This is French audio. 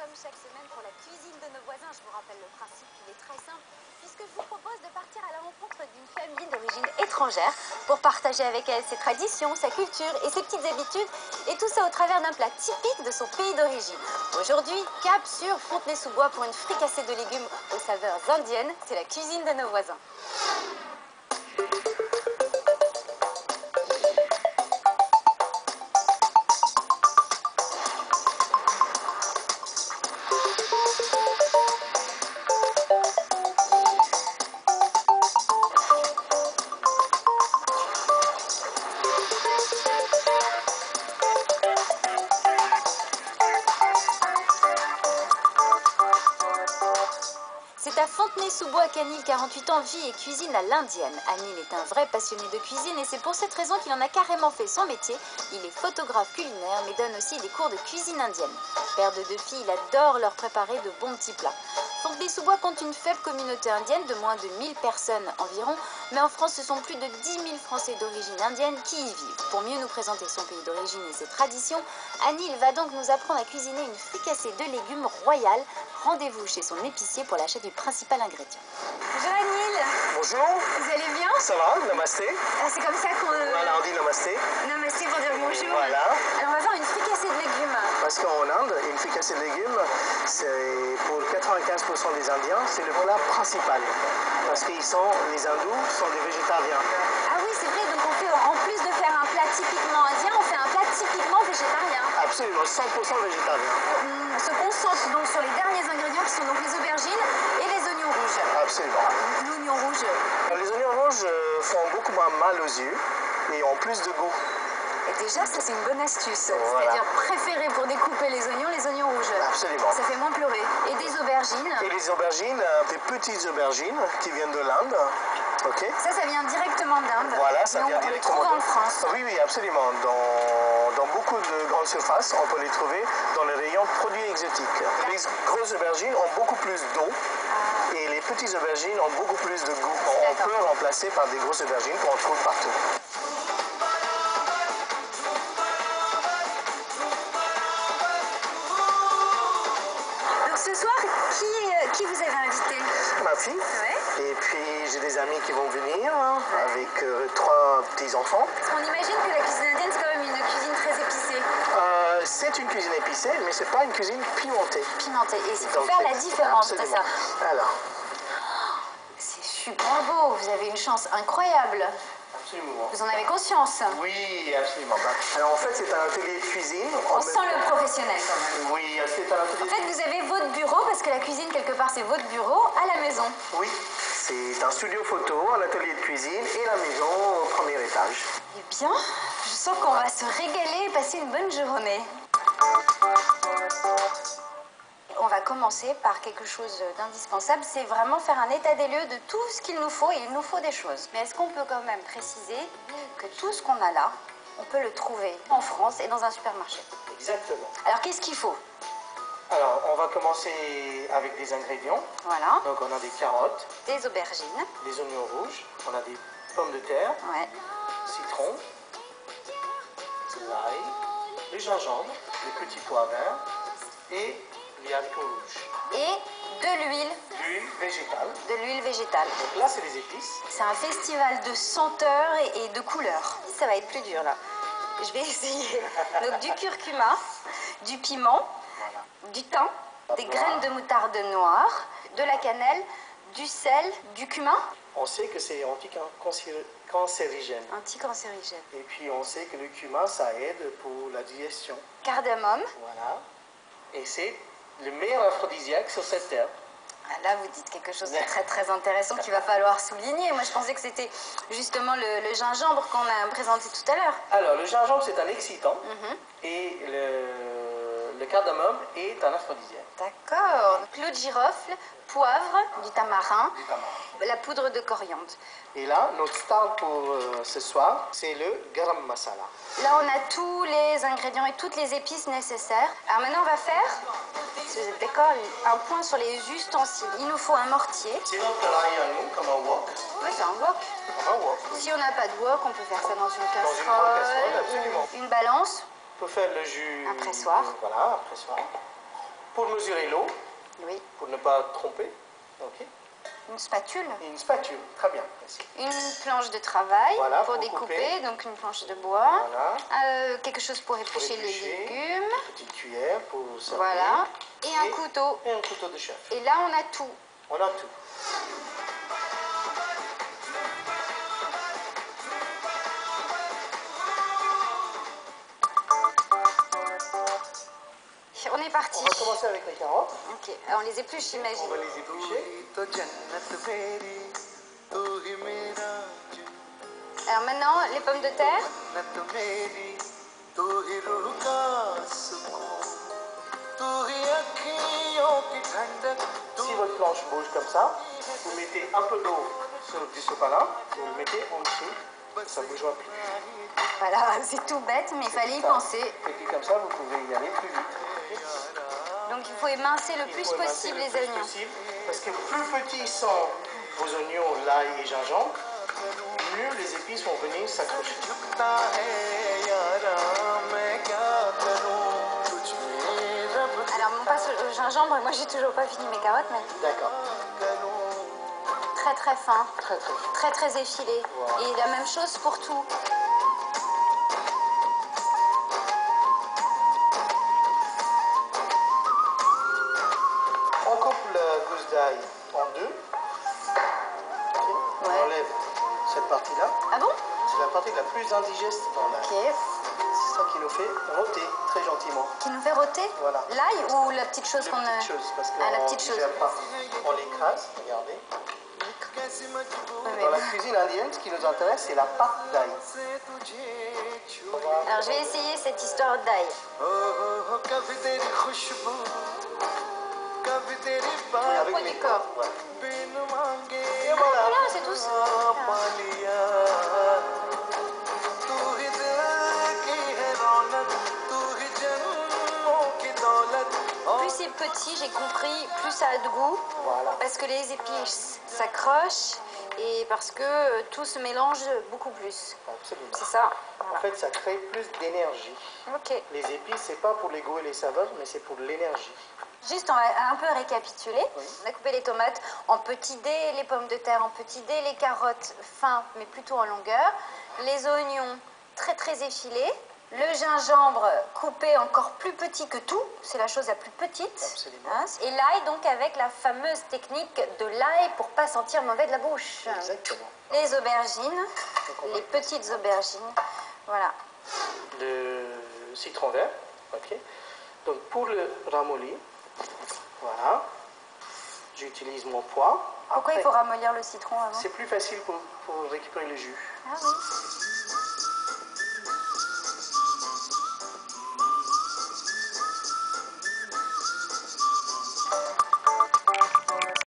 comme chaque semaine pour la cuisine de nos voisins. Je vous rappelle le principe, il est très simple, puisque je vous propose de partir à la rencontre d'une famille d'origine étrangère pour partager avec elle ses traditions, sa culture et ses petites habitudes, et tout ça au travers d'un plat typique de son pays d'origine. Aujourd'hui, cap sur Fontenay-sous-Bois pour une fricassée de légumes aux saveurs indiennes. C'est la cuisine de nos voisins. C'est à Fontenay-sous-Bois qu'Anil, 48 ans, vit et cuisine à l'indienne. Anil est un vrai passionné de cuisine et c'est pour cette raison qu'il en a carrément fait son métier. Il est photographe culinaire mais donne aussi des cours de cuisine indienne. Père de 2 filles, il adore leur préparer de bons petits plats. Fontenay-sous-Bois compte une faible communauté indienne de moins de 1000 personnes environ, mais en France ce sont plus de 10 000 Français d'origine indienne qui y vivent. Pour mieux nous présenter son pays d'origine et ses traditions, Anil va donc nous apprendre à cuisiner une fricassée de légumes royale. Rendez-vous chez son épicier pour l'achat du principal ingrédient. Bonjour Anil. Bonjour. Vous allez bien? Ça va, namasté. C'est comme ça qu'on... Voilà, on dit namasté. Namasté pour dire bonjour. Voilà. Alors on va faire une fricassée de légumes. Parce qu'en Inde, une fricassée de légumes, c'est pour 95% des Indiens, c'est le plat principal. Parce que les hindous sont des végétariens. Ah oui, c'est vrai, donc on fait, en plus de faire un plat typiquement indien, on fait un plat typiquement végétarien. Absolument, 100% végétarien. On se concentre donc sur les derniers ingrédients qui sont donc les aubergines et les oignons rouges. Absolument. L'oignon rouge. Les oignons rouges font beaucoup moins mal aux yeux et ont plus de goût. Et déjà, ça c'est une bonne astuce. Voilà. C'est-à-dire préférer pour découper les oignons rouges. Absolument. Ça fait moins pleurer. Et des aubergines. Et les aubergines, des petites aubergines qui viennent de l'Inde. Ok. Ça vient directement d'Inde. Voilà, ça vient on directement les trouve en d'Inde. France. Oui, oui, absolument. Dans beaucoup de grandes surfaces, on peut les trouver dans les rayons produits exotiques. Les grosses aubergines ont beaucoup plus d'eau et les petites aubergines ont beaucoup plus de goût. On peut remplacer par des grosses aubergines qu'on trouve partout. Donc ce soir, qui vous avez invité? Ma fille. Ouais. Et puis j'ai des amis qui vont venir avec 3 petits-enfants. Parce qu'on imagine que la cuisine indienne, c'est quand même une cuisine très épicée. C'est une cuisine épicée, mais c'est pas une cuisine pimentée. Pimentée. Et il faut Donc, faire la différence, c'est absolument. ça. Alors, C'est super beau, vous avez une chance incroyable. absolument. Vous en avez conscience. Oui, absolument. Alors en fait, c'est un atelier de cuisine. On sent le professionnel quand même. Oui, c'est un atelier En fait, vous avez votre bureau, parce que la cuisine, quelque part, c'est votre bureau à la maison. Oui, c'est un studio photo, un atelier de cuisine et la maison au premier étage. Eh bien, je sens qu'on va se régaler et passer une bonne journée. On va commencer par quelque chose d'indispensable, c'est vraiment faire un état des lieux de tout ce qu'il nous faut, et il nous faut des choses. Mais est-ce qu'on peut quand même préciser que tout ce qu'on a là, on peut le trouver en France et dans un supermarché? Exactement. Alors qu'est-ce qu'il faut? Alors, on va commencer avec des ingrédients. Voilà, Donc, on a des carottes, des aubergines, des oignons rouges, on a des pommes de terre, ouais, citron, l'ail, le gingembre, les petits pois verts et les haricots rouges. et de l'huile, L'huile végétale. Donc là, c'est les épices. C'est un festival de senteurs et de couleurs. Ça va être plus dur là. Je vais essayer. Donc du curcuma, du piment, Voilà. du thym, des graines de moutarde noire, de la cannelle, du sel, du cumin, On sait que c'est anticancérigène. anticancérigène, Et puis, on sait que le cumin, ça aide pour la digestion. cardamome. Voilà. Et c'est le meilleur aphrodisiaque sur cette terre. Ah, là, vous dites quelque chose de très très intéressant qu'il va falloir souligner. Moi, je pensais que c'était justement le gingembre qu'on a présenté tout à l'heure. Alors, le gingembre, c'est un excitant. Et le cardamome est un aphrodisiaque. D'accord. Clou de girofle, poivre, du tamarin, Du tamarin. la poudre de coriandre. Et là, notre star pour ce soir, c'est le garam masala. Là, on a tous les ingrédients et toutes les épices nécessaires. Alors maintenant, on va faire, si vous êtes d'accord, un point sur les ustensiles. Il nous faut un mortier. C'est notre karahi à nous, comme un wok. Oui, c'est un wok. Comme un wok. Si on n'a pas de wok, on peut faire ça dans une Dans une grande casserole, casserole, absolument. une balance. Pour faire le jus. Un pressoir. Voilà, un pressoir. Pour mesurer l'eau, Oui. pour ne pas tromper. Ok. Une spatule. Et une spatule, très bien. Merci. Une planche de travail Voilà, pour pour découper, couper. donc une planche de bois. Voilà. Quelque chose pour éplucher les légumes. Une petite cuillère pour servir. Voilà. Et un couteau. Et un couteau de chef. Et là, on a tout. On a tout. On est parti. On va commencer avec les carottes. Ok, alors on les épluche, j'imagine. On va les éplucher. Alors maintenant, les pommes de terre. Si votre planche bouge comme ça, vous mettez un peu d'eau sur du sopalin, vous le mettez en dessous, ça ne bougera plus. Voilà, c'est tout bête, mais il fallait y penser. Et puis comme ça, vous pouvez y aller plus vite. Donc il faut émincer le plus possible les oignons. Parce que plus petits sont vos oignons, l'ail et gingembre, mieux les épices vont venir s'accrocher. Alors on passe au gingembre, moi j'ai toujours pas fini mes carottes, mais D'accord. très très fin, Très très fin. très très effilé. Voilà. Et la même chose pour tout. On coupe la gousse d'ail en deux. Okay. On Ouais. enlève cette partie-là. Ah bon? C'est la partie la plus indigeste dans l'ail. Ok. C'est ça qui nous fait rôter très gentiment. Qui nous fait rôter? Voilà. L'ail ou la petite chose qu'on a? Petite chose, parce que Ah, la petite chose. on l'écrase, regardez. Ouais, mais Dans la bon. cuisine indienne, ce qui nous intéresse, c'est la pâte d'ail. Alors je vais essayer cette histoire d'ail. Le poids du corps. Ouais. Et voilà, c'est tout ça. Plus c'est petit, j'ai compris, plus ça a de goût. Voilà. Parce que les épices s'accrochent et parce que tout se mélange beaucoup plus. Absolument. C'est ça. En Voilà. fait, ça crée plus d'énergie. Ok. Les épices, c'est pas pour les goûts et les saveurs, mais c'est pour l'énergie. Juste, on va un peu récapituler. Oui. On a coupé les tomates en petits dés, les pommes de terre en petits dés, les carottes fins, mais plutôt en longueur, les oignons très très effilés, le gingembre coupé encore plus petit que tout, c'est la chose la plus petite. Absolument. Hein, et l'ail donc avec la fameuse technique de l'ail pour pas sentir mauvais de la bouche. Exactement. Les aubergines, Donc, on va les petites aubergines, voilà. le citron vert. Ok. Donc pour le ramolli, voilà, j'utilise mon poids. Pourquoi Après, il faut ramollir le citron avant? c'est plus facile pour récupérer le jus. Ah oui.